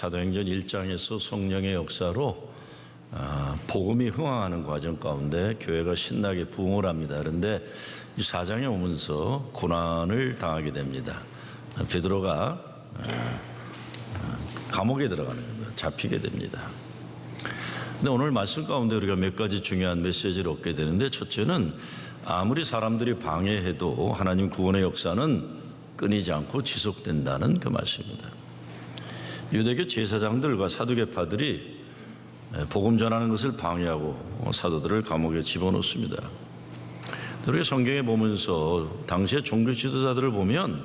사도행전 1장에서 성령의 역사로 복음이 흥황하는 과정 가운데 교회가 신나게 부흥을 합니다. 그런데 이 4장에 오면서 고난을 당하게 됩니다. 베드로가 감옥에 들어가는 겁니다. 잡히게 됩니다. 근데 오늘 말씀 가운데 우리가 몇 가지 중요한 메시지를 얻게 되는데, 첫째는 아무리 사람들이 방해해도 하나님 구원의 역사는 끊이지 않고 지속된다는 그 말씀입니다. 유대교 제사장들과 사두개파들이 복음 전하는 것을 방해하고 사도들을 감옥에 집어넣습니다. 우리가 성경에 보면서 당시의 종교 지도자들을 보면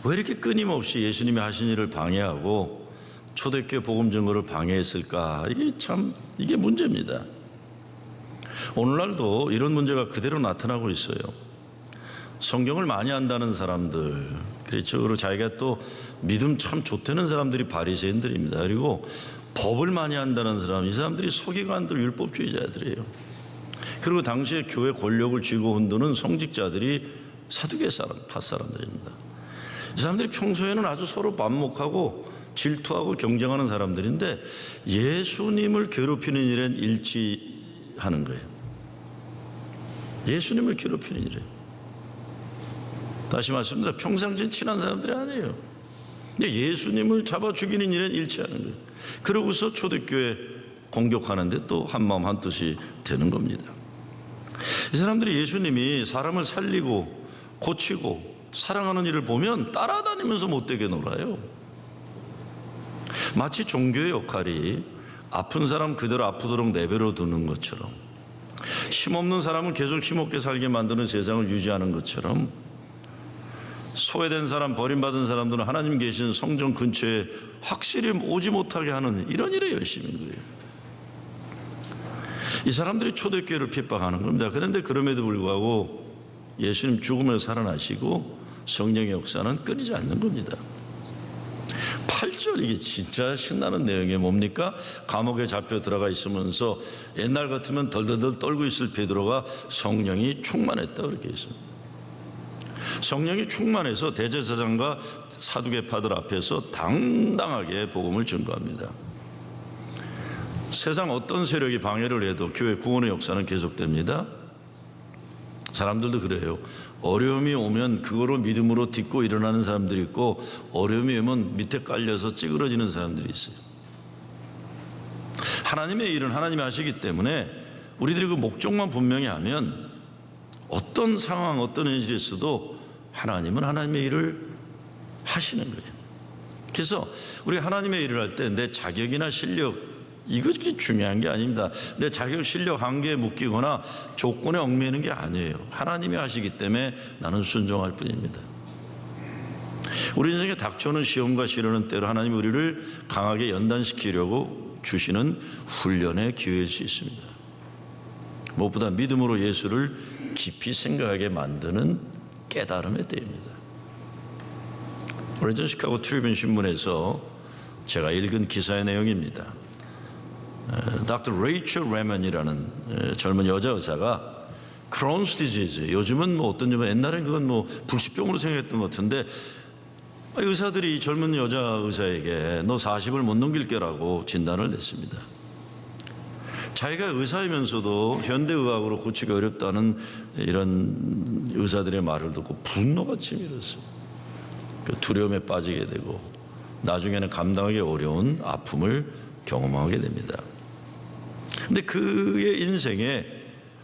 왜 이렇게 끊임없이 예수님이 하신 일을 방해하고 초대교회 복음 전거를 방해했을까? 이게 문제입니다. 오늘날도 이런 문제가 그대로 나타나고 있어요. 성경을 많이 안다는 사람들, 그렇죠. 그리고 자기가 또 믿음 참 좋다는 사람들이 바리새인들입니다. 그리고 법을 많이 안다는 사람, 이 사람들이 서기관들, 율법주의자들이에요. 그리고 당시에 교회 권력을 쥐고 흔드는 성직자들이 사두개 파 사람들입니다. 이 사람들이 평소에는 아주 서로 반목하고 질투하고 경쟁하는 사람들인데 예수님을 괴롭히는 일엔 일치하는 거예요. 예수님을 괴롭히는 일에. 다시 말씀드립니다. 평상시엔 친한 사람들이 아니에요. 근데 예수님을 잡아 죽이는 일엔 일치하는 거예요. 그러고서 초대교회 공격하는데 또 한마음 한뜻이 되는 겁니다. 이 사람들이 예수님이 사람을 살리고 고치고 사랑하는 일을 보면 따라다니면서 못되게 놀아요. 마치 종교의 역할이 아픈 사람 그대로 아프도록 내버려 두는 것처럼, 힘없는 사람은 계속 힘없게 살게 만드는 세상을 유지하는 것처럼, 소외된 사람, 버림받은 사람들은 하나님 계신 성전 근처에 확실히 오지 못하게 하는 이런 일에 열심인 거예요. 이 사람들이 초대교회를 핍박하는 겁니다. 그런데 그럼에도 불구하고 예수님 죽음을 살아나시고 성령의 역사는 끊이지 않는 겁니다. 8절, 이게 진짜 신나는 내용이 뭡니까? 감옥에 잡혀 들어가 있으면서 옛날 같으면 덜덜덜 떨고 있을 베드로가 성령이 충만했다, 그렇게 있습니다. 성령이 충만해서 대제사장과 사두개파들 앞에서 당당하게 복음을 증거합니다. 세상 어떤 세력이 방해를 해도 교회 구원의 역사는 계속됩니다. 사람들도 그래요. 어려움이 오면 그거로 믿음으로 딛고 일어나는 사람들이 있고, 어려움이 오면 밑에 깔려서 찌그러지는 사람들이 있어요. 하나님의 일은 하나님이 하시기 때문에 우리들이 그 목적만 분명히 하면 어떤 상황, 어떤 현실이 있어도 하나님은 하나님의 일을 하시는 거예요. 그래서 우리 하나님의 일을 할 때 내 자격이나 실력, 이것이 중요한 게 아닙니다. 내 자격, 실력, 한계에 묶이거나 조건에 얽매이는 게 아니에요. 하나님이 하시기 때문에 나는 순종할 뿐입니다. 우리 인생에 닥쳐오는 시험과 시련은 때로 하나님이 우리를 강하게 연단시키려고 주시는 훈련의 기회일 수 있습니다. 무엇보다 믿음으로 예수를 깊이 생각하게 만드는 깨달음의 때입니다. 오래전 시카고 트리뷴 신문에서 제가 읽은 기사의 내용입니다. 닥터 레이첼 레먼이라는 젊은 여자 의사가 크론스 디지즈, 요즘은 어떤 점은 옛날엔 그건 불치병으로 생각했던 것 같은데, 의사들이 젊은 여자 의사에게 너 40을 못 넘길 게라고 진단을 냈습니다. 자기가 의사이면서도 현대의학으로 고치기 어렵다는 이런 의사들의 말을 듣고 분노가 치밀었어요. 두려움에 빠지게 되고 나중에는 감당하기 어려운 아픔을 경험하게 됩니다. 근데 그의 인생에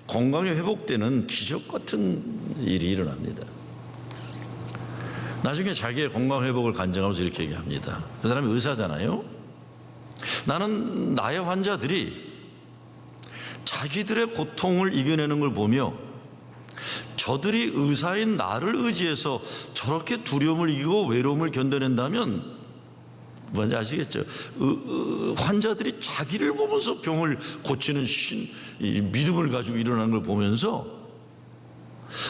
건강이 회복되는 기적 같은 일이 일어납니다. 나중에 자기의 건강 회복을 간증하면서 이렇게 얘기합니다. 그 사람이 의사잖아요. 나는 나의 환자들이 자기들의 고통을 이겨내는 걸 보며 저들이 의사인 나를 의지해서 저렇게 두려움을 이기고 외로움을 견뎌낸다면 뭔지 아시겠죠? 환자들이 자기를 보면서 병을 고치는 믿음을 가지고 일어나는 걸 보면서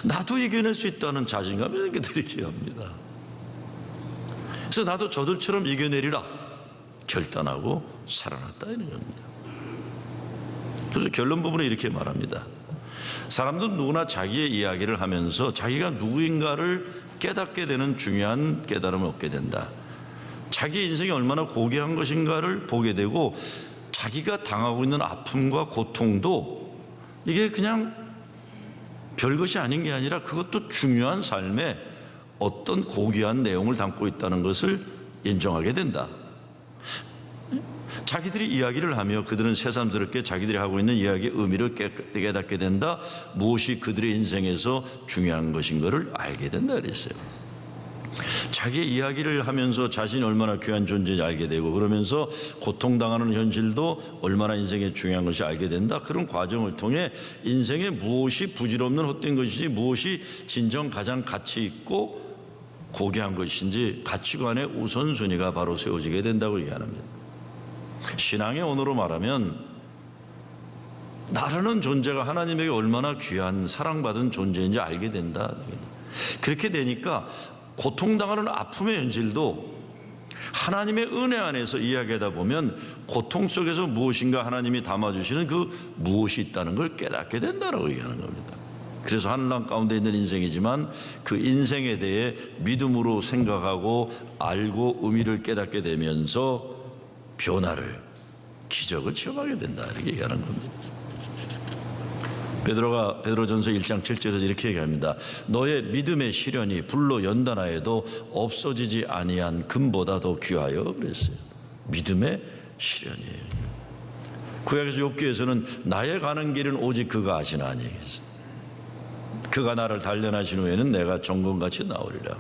나도 이겨낼 수 있다는 자신감을 느끼게 합니다. 그래서 나도 저들처럼 이겨내리라 결단하고 살아났다 이런 겁니다. 그래서 결론 부분에 이렇게 말합니다. 사람들은 누구나 자기의 이야기를 하면서 자기가 누구인가를 깨닫게 되는 중요한 깨달음을 얻게 된다. 자기 인생이 얼마나 고귀한 것인가를 보게 되고, 자기가 당하고 있는 아픔과 고통도 이게 그냥 별것이 아닌 게 아니라 그것도 중요한 삶의 어떤 고귀한 내용을 담고 있다는 것을 인정하게 된다. 자기들이 이야기를 하며 그들은 새삼스럽게 자기들이 하고 있는 이야기의 의미를 깨닫게 된다. 무엇이 그들의 인생에서 중요한 것인 것을 알게 된다 그랬어요. 자기의 이야기를 하면서 자신이 얼마나 귀한 존재인지 알게 되고, 그러면서 고통당하는 현실도 얼마나 인생에 중요한 것이 알게 된다. 그런 과정을 통해 인생에 무엇이 부질없는 헛된 것이지, 무엇이 진정 가장 가치 있고 고귀한 것인지 가치관의 우선순위가 바로 세워지게 된다고 얘기합니다. 신앙의 언어로 말하면 나라는 존재가 하나님에게 얼마나 귀한 사랑받은 존재인지 알게 된다. 그렇게 되니까 고통당하는 아픔의 현실도 하나님의 은혜 안에서 이야기하다 보면 고통 속에서 무엇인가 하나님이 담아주시는 그 무엇이 있다는 걸 깨닫게 된다고 얘기하는 겁니다. 그래서 한란 가운데 있는 인생이지만 그 인생에 대해 믿음으로 생각하고 알고 의미를 깨닫게 되면서 변화를, 기적을 체험하게 된다 이렇게 얘기하는 겁니다. 베드로가 베드로전서 1장 7절에서 이렇게 얘기합니다. 너의 믿음의 시련이 불로 연단하여도 없어지지 아니한 금보다 더 귀하여 그랬어요. 믿음의 시련이에요. 구약에서 욥기에서는 나의 가는 길은 오직 그가 아시나니, 그가 나를 단련하신 후에는 내가 정금같이 나오리라.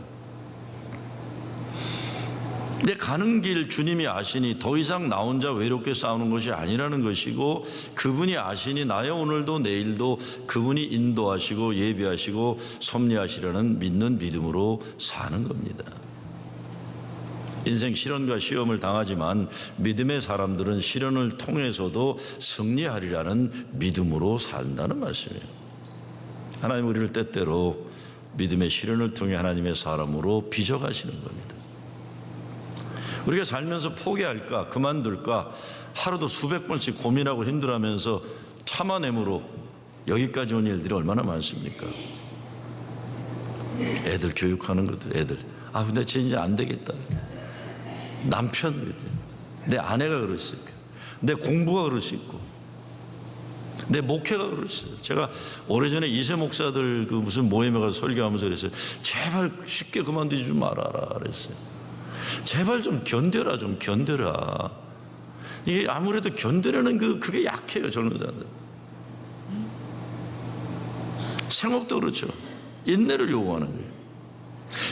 내 가는 길 주님이 아시니 더 이상 나 혼자 외롭게 싸우는 것이 아니라는 것이고, 그분이 아시니 나의 오늘도 내일도 그분이 인도하시고 예비하시고 섭리하시려는 믿는 믿음으로 사는 겁니다. 인생 시련과 시험을 당하지만 믿음의 사람들은 시련을 통해서도 승리하리라는 믿음으로 산다는 말씀이에요. 하나님 우리를 때때로 믿음의 시련을 통해 하나님의 사람으로 빚어가시는 겁니다. 우리가 살면서 포기할까 그만둘까 하루도 수백 번씩 고민하고 힘들어하면서 참아내므로 여기까지 온 일들이 얼마나 많습니까? 애들 교육하는 것도 애들 근데 쟤 이제 안 되겠다. 남편, 내 아내가 그럴 수 있고, 내 공부가 그럴 수 있고, 내 목회가 그럴 수 있어요. 제가 오래전에 이세 목사들 그 무슨 모임에 가서 설교하면서 그랬어요. 제발 쉽게 그만두지 좀 말아라 그랬어요. 제발 좀 견뎌라, 좀 견뎌라. 이게 아무래도 견뎌내는 그게 약해요, 젊은 사람들. 생업도 그렇죠. 인내를 요구하는 거예요.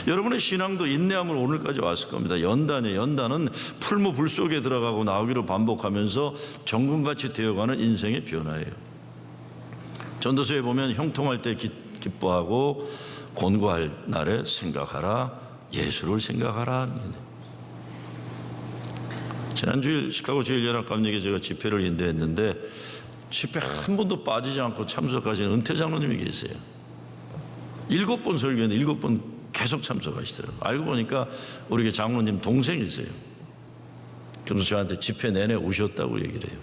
여러분의 신앙도 인내함을 오늘까지 왔을 겁니다. 연단은 풀무불 속에 들어가고 나오기를 반복하면서 정금같이 되어가는 인생의 변화예요. 전도서에 보면 형통할 때 기뻐하고 곤고할 날에 생각하라, 예수를 생각하라. 지난주일 시카고 제일연합감리교회 제가 집회를 인도했는데 집회 한 번도 빠지지 않고 참석하시는 은퇴 장로님이 계세요. 7번 설교했는데 7번 계속 참석하시더라고요. 알고 보니까 우리 장로님 동생이세요. 그래서 저한테 집회 내내 우셨다고 얘기를 해요.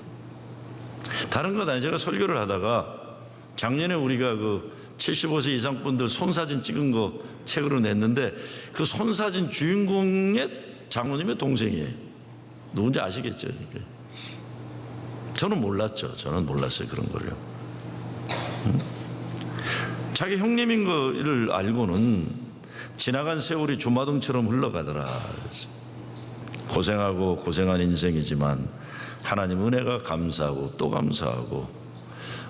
다른 건 아니에요. 제가 설교를 하다가 작년에 우리가 그 75세 이상 분들 손사진 찍은 거 책으로 냈는데 그 손사진 주인공의 장로님의 동생이에요. 누군지 아시겠죠? 저는 몰랐죠. 저는 몰랐어요. 그런 거를요. 자기 형님인 거를 알고는 지나간 세월이 주마등처럼 흘러가더라. 고생하고 고생한 인생이지만 하나님 은혜가 감사하고 또 감사하고,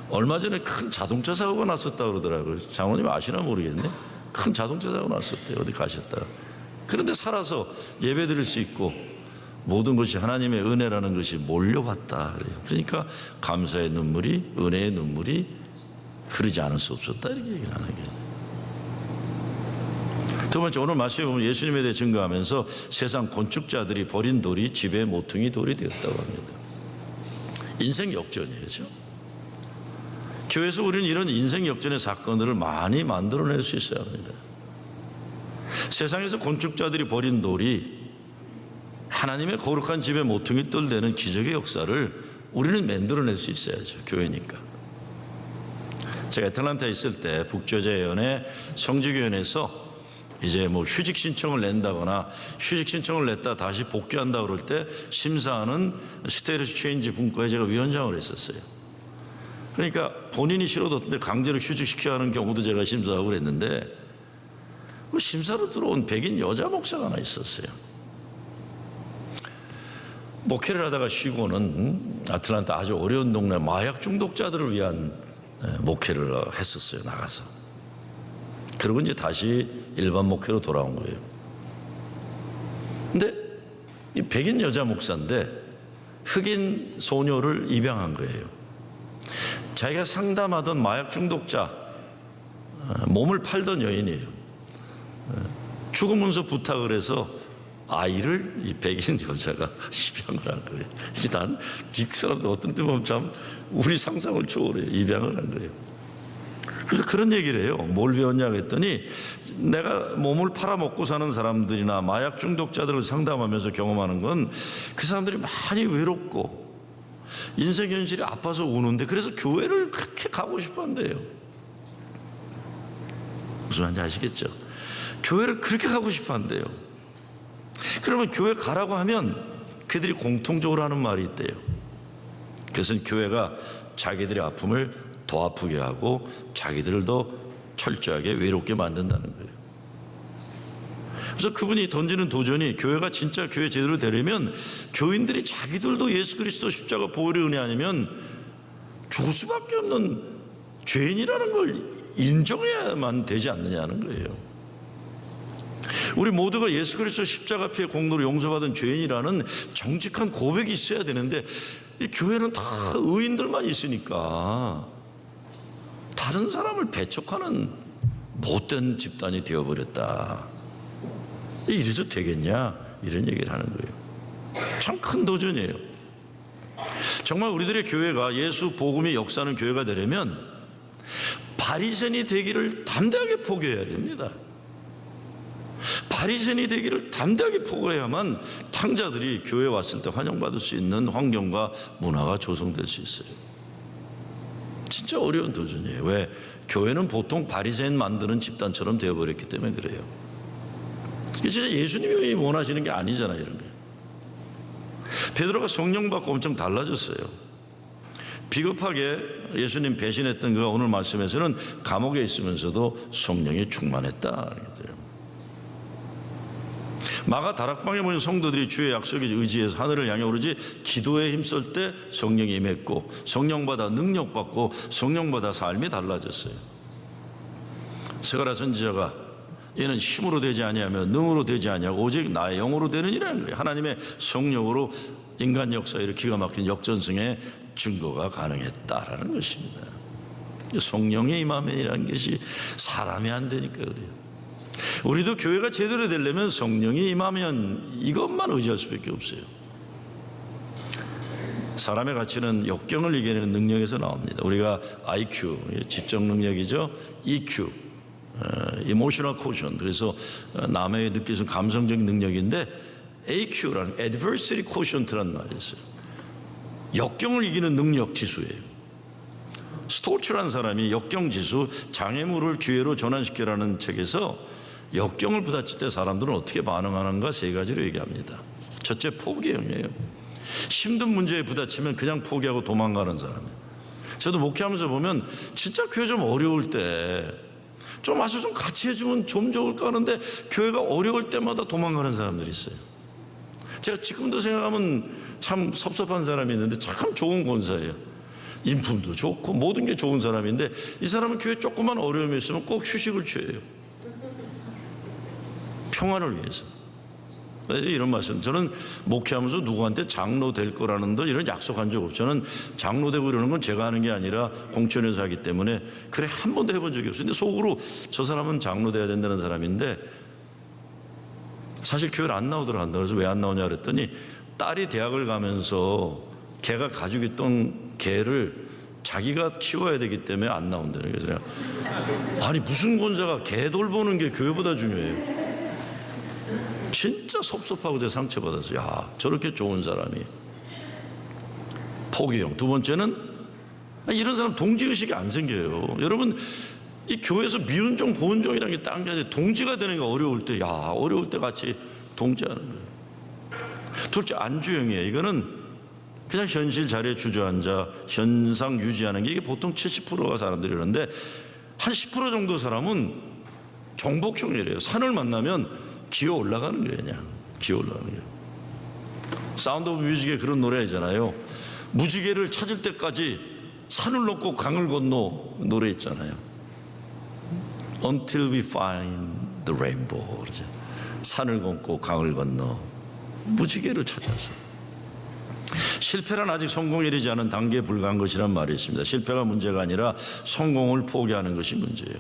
얼마 전에 큰 자동차 사고가 났었다고 그러더라고요. 장로님 아시나 모르겠네. 큰 자동차 사고 났었대요. 어디 가셨다. 그런데 살아서 예배 드릴 수 있고 모든 것이 하나님의 은혜라는 것이 몰려왔다. 그러니까 감사의 눈물이, 은혜의 눈물이 흐르지 않을 수 없었다 이렇게 얘기를 하는 거예요. 두 번째, 오늘 말씀에 보면 예수님에 대해 증거하면서 세상 건축자들이 버린 돌이 집의 모퉁이 돌이 되었다고 합니다. 인생 역전이에요. 그렇죠? 교회에서 우리는 이런 인생 역전의 사건들을 많이 만들어낼 수 있어야 합니다. 세상에서 건축자들이 버린 돌이 하나님의 거룩한 집의 모퉁이 돌 되는 기적의 역사를 우리는 만들어낼 수 있어야죠. 교회니까. 제가 애틀란타에 있을 때 북저지아연의 성지교연에서 이제 뭐 휴직 신청을 낸다거나 휴직 신청을 냈다 다시 복귀한다 그럴 때 심사하는 스테이터스 체인지 분과에 제가 위원장을 했었어요. 그러니까 본인이 싫어졌는데 강제로 휴직시켜야 하는 경우도 제가 심사하고 그랬는데 그 심사로 들어온 백인 여자 목사가 하나 있었어요. 목회를 하다가 쉬고는 아틀란타 아주 어려운 동네 마약 중독자들을 위한 목회를 했었어요. 나가서. 그리고 이제 다시 일반 목회로 돌아온 거예요. 근데 이 백인 여자 목사인데 흑인 소녀를 입양한 거예요. 자기가 상담하던 마약 중독자 몸을 팔던 여인이에요. 죽으면서 부탁을 해서 아이를 이 백인 여자가 입양을 한 거예요. 이게 난 빅 사람들 어떤 때 보면 참 우리 상상을 초월해요. 입양을 한 거예요. 그래서 그런 얘기를 해요. 뭘 배웠냐고 했더니 내가 몸을 팔아먹고 사는 사람들이나 마약 중독자들을 상담하면서 경험하는 건 그 사람들이 많이 외롭고 인생 현실이 아파서 우는데 그래서 교회를 그렇게 가고 싶어 한대요. 무슨 말인지 아시겠죠? 교회를 그렇게 가고 싶어 한대요. 그러면 교회 가라고 하면 그들이 공통적으로 하는 말이 있대요. 그것은 교회가 자기들의 아픔을 더 아프게 하고 자기들을 더 철저하게 외롭게 만든다는 거예요. 그래서 그분이 던지는 도전이 교회가 진짜 교회 제대로 되려면 교인들이 자기들도 예수 그리스도 십자가 보혈의 은혜 아니면 죽을 수밖에 없는 죄인이라는 걸 인정해야만 되지 않느냐는 거예요. 우리 모두가 예수 그리스도 십자가 피의 공로로 용서받은 죄인이라는 정직한 고백이 있어야 되는데 이 교회는 다 의인들만 있으니까 다른 사람을 배척하는 못된 집단이 되어버렸다. 이래서 되겠냐 이런 얘기를 하는 거예요. 참 큰 도전이에요. 정말 우리들의 교회가 예수 복음이 역사하는 교회가 되려면 바리새인이 되기를 담대하게 포기해야 됩니다. 바리새인이 되기를 담대하게 포기해야만 탕자들이 교회에 왔을 때 환영받을 수 있는 환경과 문화가 조성될 수 있어요. 진짜 어려운 도전이에요. 왜? 교회는 보통 바리새인 만드는 집단처럼 되어버렸기 때문에 그래요. 이게 진짜 예수님이 원하시는 게 아니잖아요. 이런 게. 베드로가 성령 받고 엄청 달라졌어요. 비겁하게 예수님 배신했던 그가 오늘 말씀에서는 감옥에 있으면서도 성령이 충만했다. 마가 다락방에 모인 성도들이 주의 약속에 의지해서 하늘을 향해 오르지 기도에 힘쓸 때 성령이 임했고 성령받아 능력받고 성령받아 삶이 달라졌어요. 스가랴 선지자가 이는 힘으로 되지 아니하며 능으로 되지 아니하고 오직 나의 영으로 되느니라는 거예요. 하나님의 성령으로 인간 역사에 기가 막힌 역전승의 증거가 가능했다라는 것입니다. 성령의 임함이라는 것이 사람이 안 되니까 그래요. 우리도 교회가 제대로 되려면 성령이 임하면 이것만 의지할 수밖에 없어요. 사람의 가치는 역경을 이겨내는 능력에서 나옵니다. 우리가 IQ, 지적 능력이죠. EQ, Emotional Quotient, 그래서 남의 느끼는 감성적인 능력인데 AQ라는 Adversity Quotient라는 말이 있어요. 역경을 이기는 능력 지수예요. 스토츠라는 사람이 역경 지수, 장애물을 기회로 전환시켜라는 책에서 역경을 부딪힐 때 사람들은 어떻게 반응하는가 세 가지로 얘기합니다. 첫째, 포기형이에요. 힘든 문제에 부딪히면 그냥 포기하고 도망가는 사람이에요. 저도 목회하면서 보면 진짜 교회 좀 어려울 때 좀 와서 좀 같이 해주면 좀 좋을까 하는데 교회가 어려울 때마다 도망가는 사람들이 있어요. 제가 지금도 생각하면 참 섭섭한 사람이 있는데 참 좋은 권사예요. 인품도 좋고 모든 게 좋은 사람인데 이 사람은 교회 조그만 어려움이 있으면 꼭 휴식을 취해요. 평안을 위해서. 이런 말씀. 저는 목회하면서 누구한테 장로 될 거라는 도 이런 약속한 적 없어요. 저는 장로 되고 이러는 건 제가 하는 게 아니라 공천에서 하기 때문에 그래 한 번도 해본 적이 없어요. 근데 속으로 저 사람은 장로 돼야 된다는 사람인데 사실 교회를 안 나오더라 한다. 그래서 왜 안 나오냐 그랬더니 딸이 대학을 가면서 걔가 가지고 있던 개를 자기가 키워야 되기 때문에 안 나온다는 거예요. 그래서 내가 아니 무슨 권사가 개 돌보는 게 교회보다 중요해요. 진짜 섭섭하고 제가 상처받았어요. 야, 저렇게 좋은 사람이. 포기형. 두 번째는 이런 사람 동지의식이 안 생겨요. 여러분 이 교회에서 미운 종, 보은 종이라는 게 딴 게 아니라 동지가 되는 게 어려울 때, 어려울 때 같이 동지하는 거예요. 둘째, 안주형이에요. 이거는 그냥 현실 자리에 주저앉아 현상 유지하는 게, 이게 보통 70%가 사람들이 그러는데 한 10% 정도 사람은 정복형이래요. 산을 만나면 기어 올라가는 거예요. 그냥 기어 올라가는 거예요. 사운드 오브 뮤직에 그런 노래 있잖아요. 무지개를 찾을 때까지 산을 넘고 강을 건너 노래 있잖아요. Until we find the rainbow. 산을 건고 강을 건너 무지개를 찾아서. 실패란 아직 성공에 이르지 않은 단계에 불과한 것이란 말이 있습니다. 실패가 문제가 아니라 성공을 포기하는 것이 문제예요.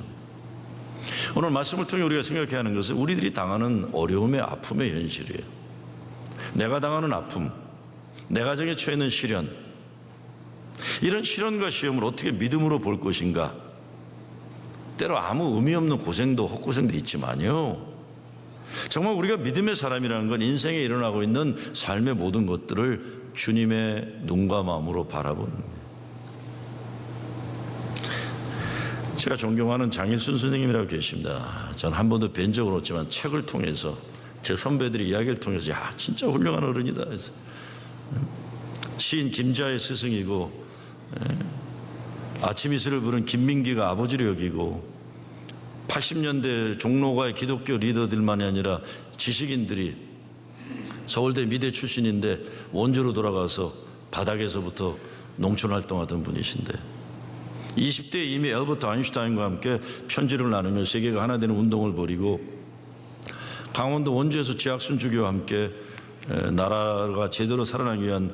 오늘 말씀을 통해 우리가 생각해야 하는 것은 우리들이 당하는 어려움의 아픔의 현실이에요. 내가 당하는 아픔, 내 가정에 처해 있는 시련, 이런 시련과 시험을 어떻게 믿음으로 볼 것인가. 때로 아무 의미 없는 고생도 헛고생도 있지만요, 정말 우리가 믿음의 사람이라는 건 인생에 일어나고 있는 삶의 모든 것들을 주님의 눈과 마음으로 바라보는 거예요. 제가 존경하는 장일순 선생님이라고 계십니다. 전 한 번도 뵌 적은 없지만 책을 통해서, 제 선배들이 이야기를 통해서 진짜 훌륭한 어른이다 해서. 시인 김자의 스승이고, 아침 이슬을 부른 김민기가 아버지로 여기고, 80년대 종로가의 기독교 리더들만이 아니라 지식인들이, 서울대 미대 출신인데 원주로 돌아가서 바닥에서부터 농촌 활동하던 분이신데, 20대에 이미 엘버트 아인슈타인과 함께 편지를 나누며 세계가 하나 되는 운동을 벌이고, 강원도 원주에서 지학순주교와 함께 나라가 제대로 살아나기 위한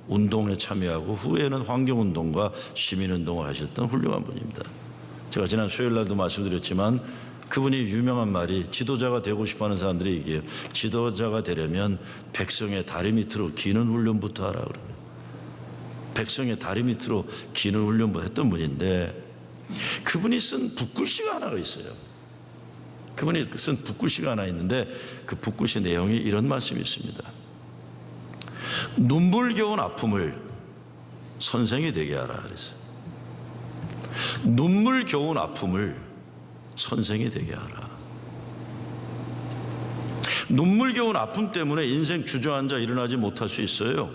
운동에 참여하고, 후에는 환경운동과 시민운동을 하셨던 훌륭한 분입니다. 제가 지난 수요일 날도 말씀드렸지만 그분이 유명한 말이, 지도자가 되고 싶어하는 사람들이 얘기해요. 지도자가 되려면 백성의 다리 밑으로 기는 훈련부터 하라 그래요. 백성의 다리 밑으로 기는 훈련부터 했던 분인데, 그분이 쓴 붓글씨가 하나가 있어요. 그분이 쓴 붓글씨가 하나 있는데, 그 붓글씨 내용이 이런 말씀이 있습니다. 눈물겨운 아픔을 선생이 되게 하라 그랬어요. 눈물겨운 아픔을 선생이 되게 하라. 눈물겨운 아픔 때문에 인생 주저앉아 일어나지 못할 수 있어요.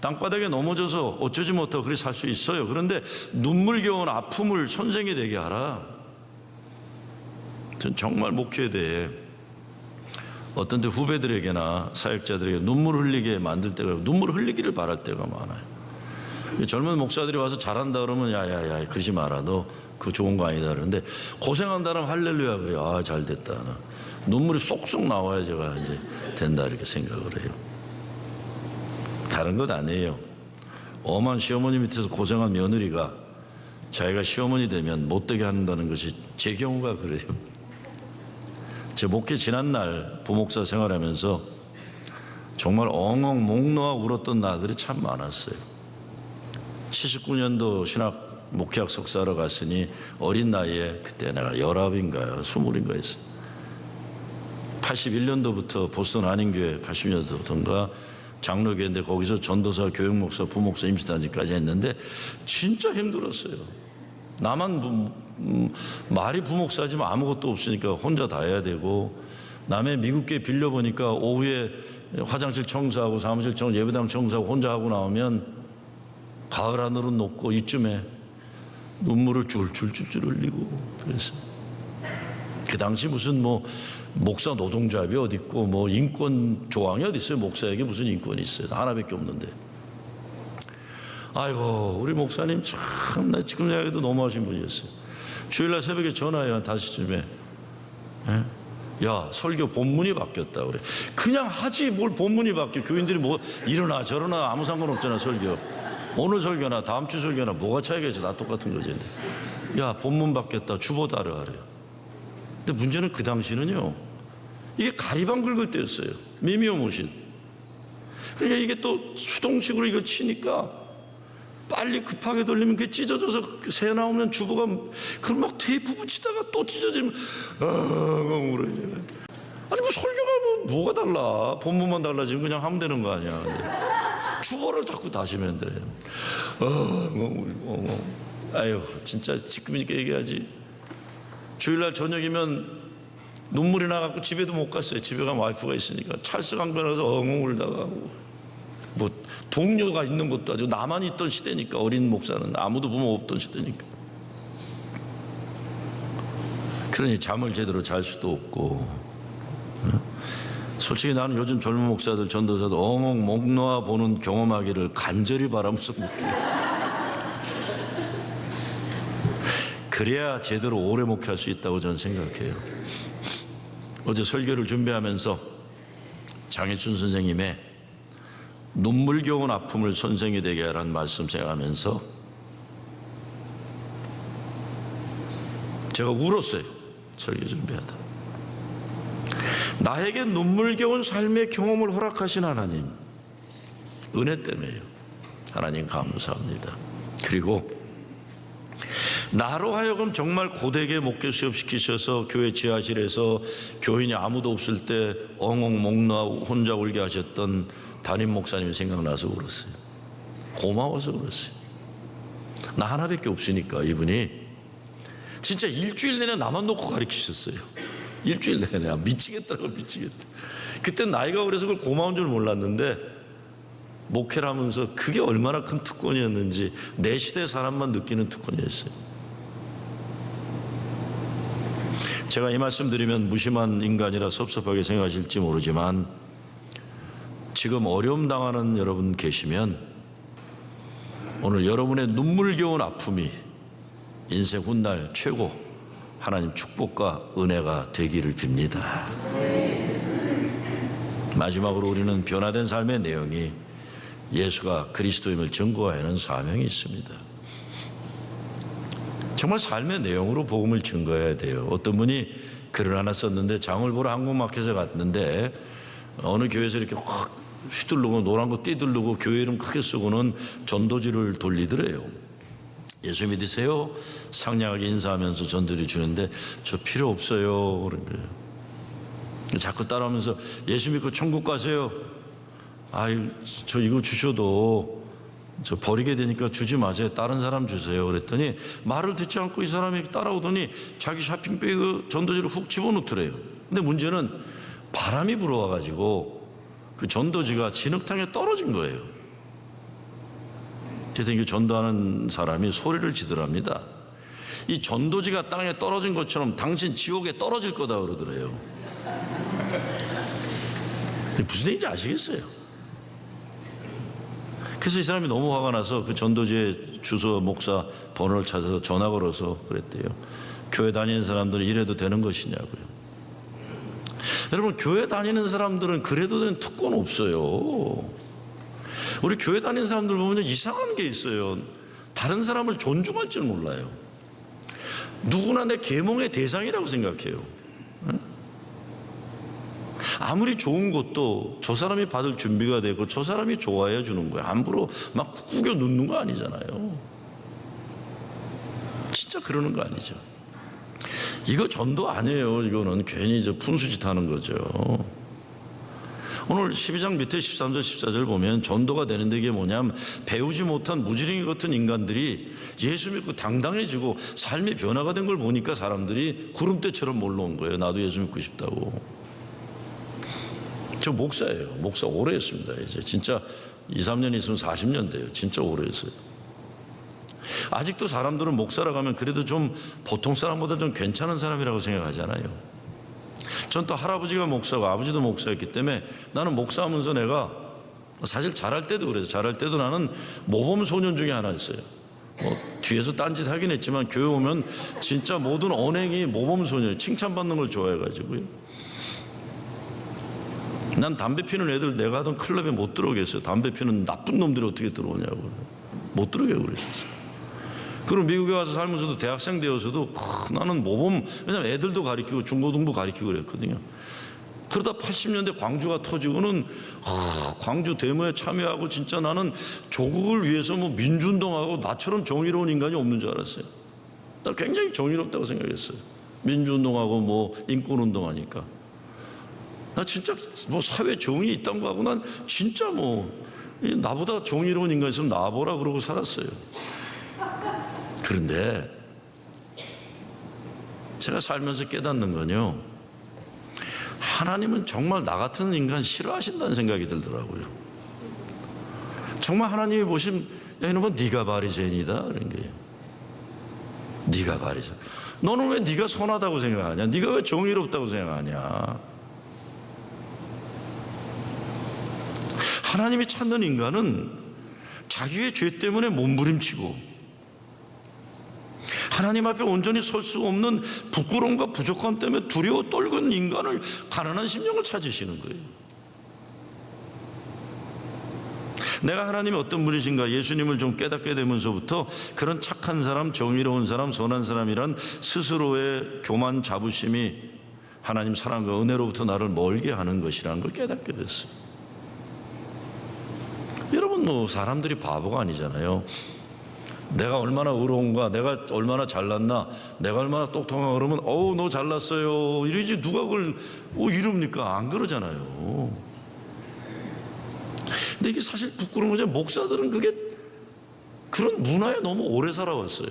땅바닥에 넘어져서 어쩌지 못하고 그리 살 수 있어요. 그런데 눈물겨운 아픔을 선생이 되게 하라. 전 정말 목회에 대해 어떤 때 후배들에게나 사역자들에게 눈물 흘리게 만들 때가, 눈물 흘리기를 바랄 때가 많아요. 젊은 목사들이 와서 잘한다 그러면 야야야 그러지 마라, 너 그거 좋은 거 아니다 그러는데, 고생한다면 할렐루야 그래요. 잘 됐다. 눈물이 쏙쏙 나와야 제가 이제 된다 이렇게 생각을 해요. 다른 것 아니에요. 엄한 시어머니 밑에서 고생한 며느리가 자기가 시어머니 되면 못되게 한다는 것이 제 경우가 그래요. 제 목회 지난날 부목사 생활하면서 정말 엉엉 목 놓아 울었던 날들이 참 많았어요. 79년도 신학 목회학 석사하러 갔으니 어린 나이에, 그때 내가 19인가요 20인가 했어요. 81년도부터 보스턴 한인교회 80년도부터인가 장로교회인데, 거기서 전도사, 교육목사, 부목사, 임시단지까지 했는데 진짜 힘들었어요. 나만 말이 부목사지만 아무것도 없으니까 혼자 다 해야 되고, 남의 미국교회 빌려보니까 오후에 화장실 청소하고 사무실 청소, 예배당 청소하고 혼자 하고 나오면 가을 하늘은 높고 이쯤에 눈물을 줄줄줄줄 흘리고 그랬어요. 그 당시 무슨 목사 노동조합이 어디 있고 인권 조항이 어디 있어요. 목사에게 무슨 인권이 있어요. 하나밖에 없는데. 아이고 우리 목사님 참, 나 지금 생각해도 너무하신 분이었어요. 주일날 새벽에 전화해요. 한 5시쯤에. 야 설교 본문이 바뀌었다 그래. 그냥 하지 뭘 본문이 바뀌어. 교인들이 이러나 저러나 아무 상관없잖아. 설교 오늘 설교나 다음 주 설교나 뭐가 차이가 있어. 다 똑같은 거지. 야 본문 바뀌었다, 주보다르 하래요. 근데 문제는 그 당시는요, 이게 가리방 긁을 때였어요. 미미오모신. 그러니까 이게 또 수동식으로 이걸 치니까 빨리 급하게 돌리면 그게 찢어져서 새 나오면 주보가, 그럼 막 테이프 붙이다가 또 찢어지면 울어요. 아니 설교가 뭐가 달라. 본문만 달라지면 그냥 하면 되는 거 아니야. 근데 주보를 자꾸 다시면 돼. 아유 진짜 지금이니까 얘기하지. 주일날 저녁이면 눈물이 나갖고 집에도 못 갔어요. 집에 가면 와이프가 있으니까 찰스강변에서 엉엉 울다가 뭐 동료가 있는 것도 아니고 나만 있던 시대니까, 어린 목사는 아무도 부모 없던 시대니까. 그러니 잠을 제대로 잘 수도 없고. 솔직히 나는 요즘 젊은 목사들, 전도사들 엉엉 목 놓아 보는 경험하기를 간절히 바라면서 묵혀요. 그래야 제대로 오래 목회할 수 있다고 저는 생각해요. 어제 설교를 준비하면서 장혜춘 선생님의 눈물겨운 아픔을 선생이 되게 하라는 말씀 생각하면서 제가 울었어요. 설교 준비하다. 나에게 눈물겨운 삶의 경험을 허락하신 하나님, 은혜 때문에요. 하나님 감사합니다. 그리고 나로 하여금 정말 고되게 목회 수업시키셔서 교회 지하실에서 교인이 아무도 없을 때 엉엉 목 놓아 혼자 울게 하셨던 담임 목사님이 생각나서 울었어요. 고마워서 울었어요. 나 하나밖에 없으니까. 이분이 진짜 일주일 내내 나만 놓고 가르치셨어요. 일주일 내내. 미치겠더라고, 미치겠다. 그때 나이가 그래서 그걸 고마운 줄 몰랐는데, 목회를 하면서 그게 얼마나 큰 특권이었는지 내 시대 사람만 느끼는 특권이었어요. 제가 이 말씀 드리면 무심한 인간이라 섭섭하게 생각하실지 모르지만, 지금 어려움 당하는 여러분 계시면 오늘 여러분의 눈물겨운 아픔이 인생 훗날 최고 하나님 축복과 은혜가 되기를 빕니다. 마지막으로 우리는 변화된 삶의 내용이 예수가 그리스도임을 증거해야 하는 사명이 있습니다. 정말 삶의 내용으로 복음을 증거해야 돼요. 어떤 분이 글을 하나 썼는데, 장을 보러 한국마켓에 갔는데 어느 교회에서 이렇게 확 휘두르고 노란 거 띠두르고 교회 이름 크게 쓰고는 전도지를 돌리더래요. 예수 믿으세요? 상냥하게 인사하면서 전도지 주는데, 저 필요 없어요 그런 거예요. 자꾸 따라하면서 예수 믿고 천국 가세요. 아유, 저 이거 주셔도 저 버리게 되니까 주지 마세요. 다른 사람 주세요. 그랬더니 말을 듣지 않고 이 사람이 따라오더니 자기 쇼핑백에 전도지를 훅 집어넣더래요. 근데 문제는 바람이 불어와가지고 그 전도지가 진흙탕에 떨어진 거예요. 그래서 그 전도하는 사람이 소리를 지더랍니다. 이 전도지가 땅에 떨어진 것처럼 당신 지옥에 떨어질 거다 그러더래요. 무슨 얘기인지 아시겠어요? 그래서 이 사람이 너무 화가 나서 그 전도지의 주소, 목사 번호를 찾아서 전화 걸어서 그랬대요. 교회 다니는 사람들은 이래도 되는 것이냐고요. 여러분, 교회 다니는 사람들은 그래도 되는 특권 없어요. 우리 교회 다니는 사람들 보면 이상한 게 있어요. 다른 사람을 존중할 줄 몰라요. 누구나 내 계몽의 대상이라고 생각해요. 아무리 좋은 것도 저 사람이 받을 준비가 되고 저 사람이 좋아해 주는 거예요. 함부로 막 구겨 놓는 거 아니잖아요. 진짜 그러는 거 아니죠. 이거 전도 아니에요. 이거는 괜히 저 푼수짓 하는 거죠. 오늘 12장 밑에 13절 14절 보면 전도가 되는데 이게 뭐냐면, 배우지 못한 무지랭이 같은 인간들이 예수 믿고 당당해지고 삶의 변화가 된 걸 보니까 사람들이 구름대처럼 몰려온 거예요. 나도 예수 믿고 싶다고. 저 목사예요. 목사 오래 했습니다. 이제 진짜 2, 3년 있으면 40년 돼요. 진짜 오래 했어요. 아직도 사람들은 목사라고 하면 그래도 좀 보통 사람보다 좀 괜찮은 사람이라고 생각하잖아요. 전 또 할아버지가 목사고 아버지도 목사였기 때문에 나는 목사하면서 내가 사실 잘할 때도 그래서 잘할 때도 나는 모범 소년 중에 하나였어요. 뒤에서 딴짓 하긴 했지만 교회 오면 진짜 모든 언행이 모범 소년, 칭찬받는 걸 좋아해가지고요. 난 담배 피는 애들 내가 하던 클럽에 못 들어오게 했어요. 담배 피는 나쁜 놈들이 어떻게 들어오냐고. 못 들어오게 그랬었어요. 그리고 미국에 와서 살면서도 대학생 되어서도 나는 모범, 왜냐면 애들도 가르치고 중고등부 가르치고 그랬거든요. 그러다 80년대 광주가 터지고는 광주 데모에 참여하고 진짜 나는 조국을 위해서 뭐 민주운동하고 나처럼 정의로운 인간이 없는 줄 알았어요. 나 굉장히 정의롭다고 생각했어요. 민주운동하고 뭐 인권운동하니까. 나 진짜 뭐 사회 정의 있다는 거 하고 난 진짜 뭐 나보다 정의로운 인간 있으면 나와보라 그러고 살았어요. 그런데 제가 살면서 깨닫는 건요, 하나님은 정말 나 같은 인간 싫어하신다는 생각이 들더라고요. 정말 하나님이 보시면, 야, 이놈은 네가 바리새인이다 그런 거예요. 네가 바리새인. 너는 왜 네가 선하다고 생각하냐? 네가 왜 정의롭다고 생각하냐? 하나님이 찾는 인간은 자기의 죄 때문에 몸부림치고 하나님 앞에 온전히 설 수 없는 부끄러움과 부족함 때문에 두려워 떨군 인간을, 가난한 심령을 찾으시는 거예요. 내가 하나님이 어떤 분이신가 예수님을 좀 깨닫게 되면서부터 그런 착한 사람, 정의로운 사람, 선한 사람이란 스스로의 교만 자부심이 하나님 사랑과 은혜로부터 나를 멀게 하는 것이라는 걸 깨닫게 됐어요. 여러분, 뭐 사람들이 바보가 아니잖아요. 내가 얼마나 의로운가, 내가 얼마나 잘났나, 내가 얼마나 똑똑한가 그러면 어우 너 잘났어요 이러지, 누가 그걸 이룹니까? 안 그러잖아요. 근데 이게 사실 부끄러운 거죠. 목사들은 그게 그런 문화에 너무 오래 살아왔어요.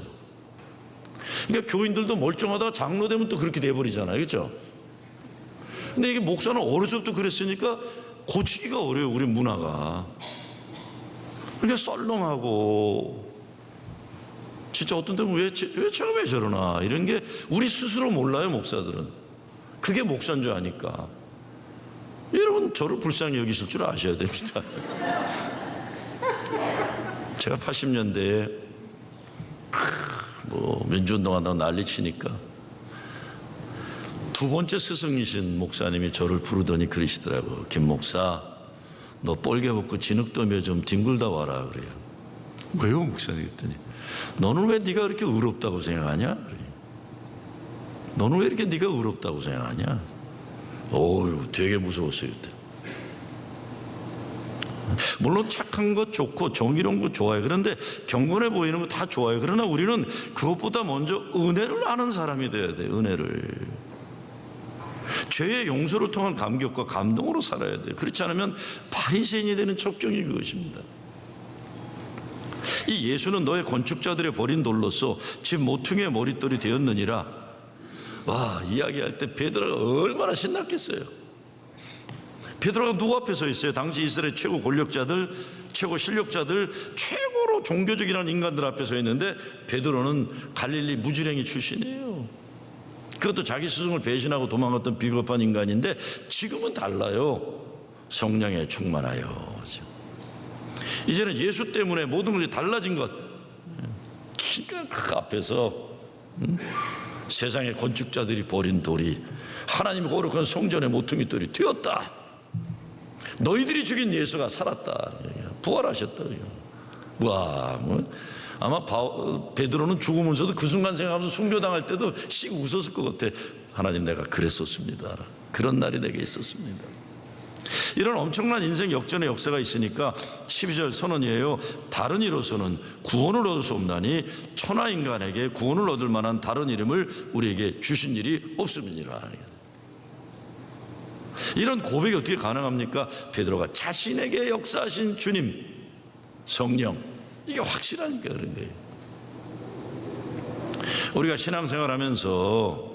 그러니까 교인들도 멀쩡하다가 장로 되면 또 그렇게 돼버리잖아요, 그렇죠? 근데 이게 목사는 어려서부터 그랬으니까 고치기가 어려워요, 우리 문화가. 그러니까 썰렁하고, 진짜 어떤 때는 왜 제가 왜 저러나 이런 게 우리 스스로 몰라요, 목사들은. 그게 목사인 줄 아니까. 여러분, 저를 불쌍히 여기실 줄 아셔야 됩니다. 제가 80년대에 민주운동한다고 난리치니까 두 번째 스승이신 목사님이 저를 부르더니 그러시더라고요. 김 목사, 너 뻘개 벗고 진흙더미에 좀 뒹굴다 와라 그래요. 왜요, 목사님? 그랬더니 너는 왜 네가 그렇게 의롭다고 생각하냐? 너는 왜 이렇게 네가 의롭다고 생각하냐? 어휴, 되게 무서웠어요 그때. 물론 착한 것 좋고 정의로운 것 좋아요. 그런데 경건해 보이는 거 다 좋아요. 그러나 우리는 그것보다 먼저 은혜를 아는 사람이 돼야 돼요. 은혜를. 죄의 용서를 통한 감격과 감동으로 살아야 돼요. 그렇지 않으면 바리새인이 되는 척정이 그것입니다. 이 예수는 너의 건축자들의 버린 돌로서 집 모퉁이의 머릿돌이 되었느니라. 와, 이야기할 때 베드로가 얼마나 신났겠어요. 베드로가 누구 앞에 서 있어요? 당시 이스라엘 최고 권력자들, 최고 실력자들, 최고로 종교적이라는 인간들 앞에 서 있는데 베드로는 갈릴리 무지랭이 출신이에요. 그것도 자기 스승을 배신하고 도망갔던 비겁한 인간인데 지금은 달라요. 성령에 충만하여. 이제는 예수 때문에 모든 것이 달라진 것. 기가 그 앞에서 세상의 건축자들이 버린 돌이 하나님이 거룩한 성전의 모퉁이 돌이 되었다. 너희들이 죽인 예수가 살았다. 부활하셨다. 와, 아마 베드로는 죽으면서도 그 순간 생각하면서 순교당할 때도 씩 웃었을 것 같아. 하나님, 내가 그랬었습니다. 그런 날이 내게 있었습니다. 이런 엄청난 인생 역전의 역사가 있으니까 12절 선언이에요. 다른 이로서는 구원을 얻을 수 없나니 천하 인간에게 구원을 얻을 만한 다른 이름을 우리에게 주신 일이 없음이니라. 이런 고백이 어떻게 가능합니까? 베드로가 자신에게 역사하신 주님, 성령, 이게 확실하니까 그런 거예요. 우리가 신앙생활하면서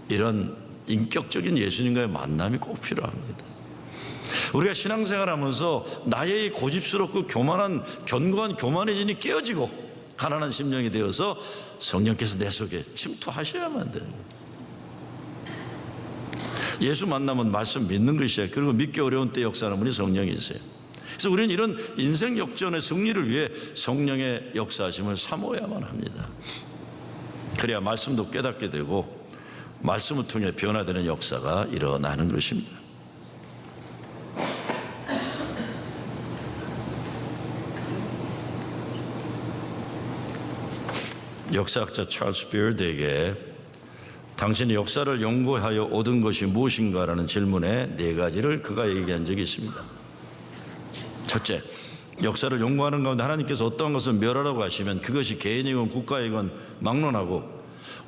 이런 인격적인 예수님과의 만남이 꼭 필요합니다. 우리가 신앙생활하면서 나의 고집스럽고 교만한 견고한 교만해진이 깨어지고 가난한 심령이 되어서 성령께서 내 속에 침투하셔야만 되는 거예요. 예수 만나면 말씀 믿는 것이야. 그리고 믿기 어려운 때 역사하는 분이 성령이세요. 그래서 우리는 이런 인생 역전의 승리를 위해 성령의 역사하심을 사모야만 합니다. 그래야 말씀도 깨닫게 되고 말씀을 통해 변화되는 역사가 일어나는 것입니다. 역사학자 찰스 비어드에게 당신이 역사를 연구하여 얻은 것이 무엇인가라는 질문에 네 가지를 그가 얘기한 적이 있습니다. 첫째, 역사를 연구하는 가운데 하나님께서 어떠한 것을 멸하라고 하시면 그것이 개인이건 국가이건 막론하고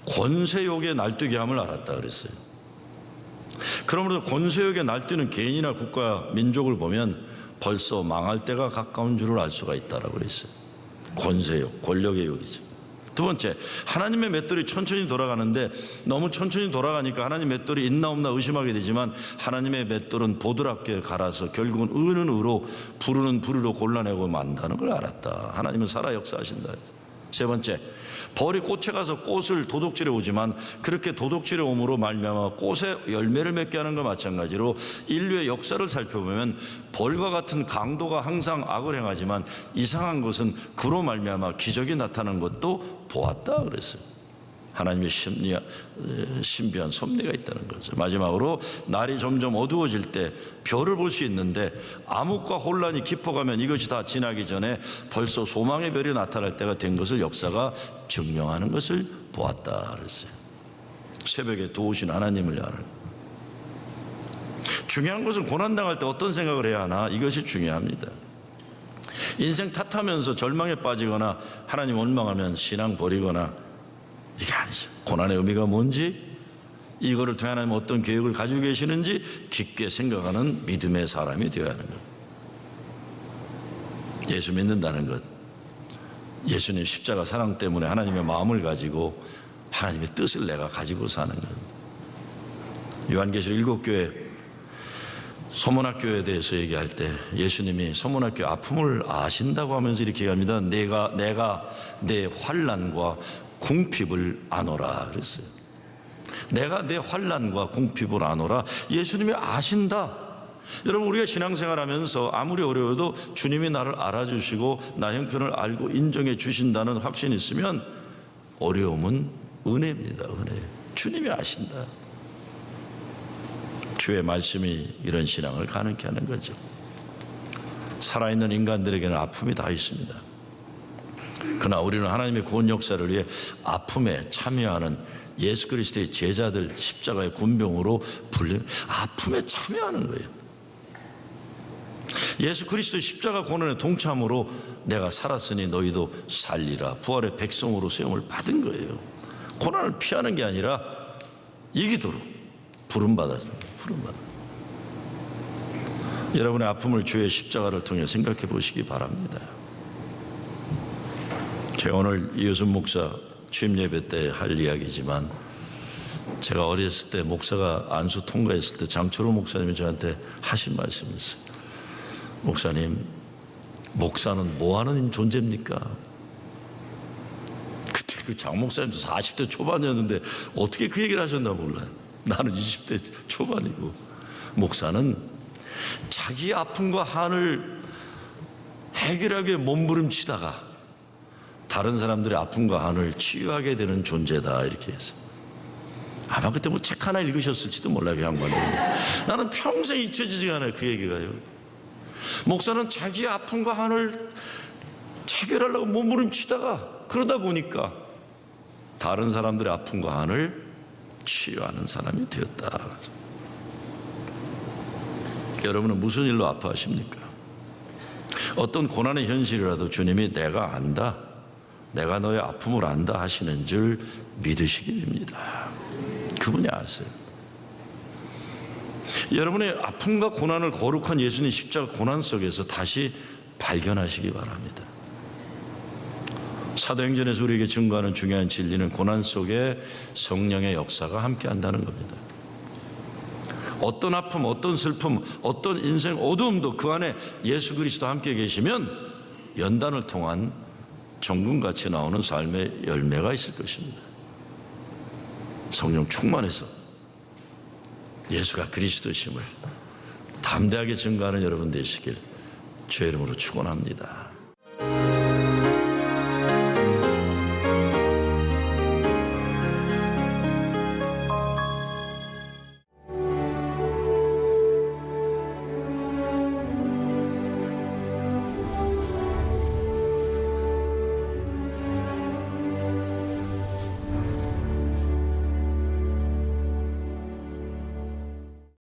권세욕에 날뛰게 함을 알았다 그랬어요. 그러므로 권세욕에 날뛰는 개인이나 국가, 민족을 보면 벌써 망할 때가 가까운 줄을 알 수가 있다라고 그랬어요. 권세욕, 권력의 욕이죠. 두 번째, 하나님의 맷돌이 천천히 돌아가는데 너무 천천히 돌아가니까 하나님 맷돌이 있나 없나 의심하게 되지만 하나님의 맷돌은 보드랍게 갈아서 결국은 의는 의로 불은 불의로 골라내고 만다는 걸 알았다. 하나님은 살아 역사하신다. 세 번째, 벌이 꽃에 가서 꽃을 도둑질해 오지만 그렇게 도둑질해 옴으로 말미암아 꽃에 열매를 맺게 하는 것과 마찬가지로 인류의 역사를 살펴보면 벌과 같은 강도가 항상 악을 행하지만 이상한 것은 그로 말미암아 기적이 나타나는 것도 보았다 그랬어요. 하나님의 신비한 섭리가 있다는 거죠. 마지막으로 날이 점점 어두워질 때 별을 볼 수 있는데 암흑과 혼란이 깊어가면 이것이 다 지나기 전에 벌써 소망의 별이 나타날 때가 된 것을 역사가 증명하는 것을 보았다 그랬어요. 새벽에 도우신 하나님을 아는. 중요한 것은 고난당할 때 어떤 생각을 해야 하나, 이것이 중요합니다. 인생 탓하면서 절망에 빠지거나 하나님 원망하면 신앙 버리거나 이게 아니죠. 고난의 의미가 뭔지, 이거를 통해 하나님 어떤 계획을 가지고 계시는지 깊게 생각하는 믿음의 사람이 되어야 하는 것. 예수 믿는다는 것, 예수님 십자가 사랑 때문에 하나님의 마음을 가지고 하나님의 뜻을 내가 가지고 사는 것. 요한계시록 7교회 서문학교에 대해서 얘기할 때 예수님이 서문학교 아픔을 아신다고 하면서 이렇게 얘기합니다. 내가 내 환난과 궁핍을 아노라 그랬어요. 내가 내 환난과 궁핍을 아노라. 예수님이 아신다. 여러분, 우리가 신앙생활하면서 아무리 어려워도 주님이 나를 알아주시고 나 형편을 알고 인정해 주신다는 확신이 있으면 어려움은 은혜입니다. 은혜. 주님이 아신다. 주의 말씀이 이런 신앙을 가능케 하는 거죠. 살아있는 인간들에게는 아픔이 다 있습니다. 그러나 우리는 하나님의 구원 역사를 위해 아픔에 참여하는 예수 그리스도의 제자들, 십자가의 군병으로 불리는 아픔에 참여하는 거예요. 예수 그리스도의 십자가 고난의 동참으로 내가 살았으니 너희도 살리라. 부활의 백성으로 세움을 받은 거예요. 고난을 피하는 게 아니라 이기도록 부름받았습니다. 여러분의 아픔을 주의 십자가를 통해 생각해 보시기 바랍니다. 제가 오늘 이효순 목사 취임 예배 때 할 이야기지만, 제가 어렸을 때 목사가 안수 통과했을 때 장초로 목사님이 저한테 하신 말씀이 있어요. 목사님, 목사는 뭐 하는 존재입니까? 그때 그 장 목사님도 40대 초반이었는데 어떻게 그 얘기를 하셨나 몰라요. 나는 20대 초반이고. 목사는 자기 아픔과 한을 해결하기 위해 몸부림치다가 다른 사람들의 아픔과 한을 치유하게 되는 존재다, 이렇게 했어요. 아마 그때 뭐 책 하나 읽으셨을지도 몰라요, 그 양반이. 나는 평생 잊혀지지가 않아요, 그 얘기가요. 목사는 자기 아픔과 한을 해결하려고 몸부림치다가 그러다 보니까 다른 사람들의 아픔과 한을 치유하는 사람이 되었다. 여러분은 무슨 일로 아파하십니까? 어떤 고난의 현실이라도 주님이 내가 안다, 내가 너의 아픔을 안다 하시는 줄 믿으시기 바랍니다. 그분이 아세요. 여러분의 아픔과 고난을 거룩한 예수님 십자가 고난 속에서 다시 발견하시기 바랍니다. 사도행전에서 우리에게 증거하는 중요한 진리는 고난 속에 성령의 역사가 함께한다는 겁니다. 어떤 아픔, 어떤 슬픔, 어떤 인생 어두움도 그 안에 예수 그리스도 함께 계시면 연단을 통한 정금같이 나오는 삶의 열매가 있을 것입니다. 성령 충만해서 예수가 그리스도심을 담대하게 증거하는 여러분 되시길 주의 이름으로 축원합니다.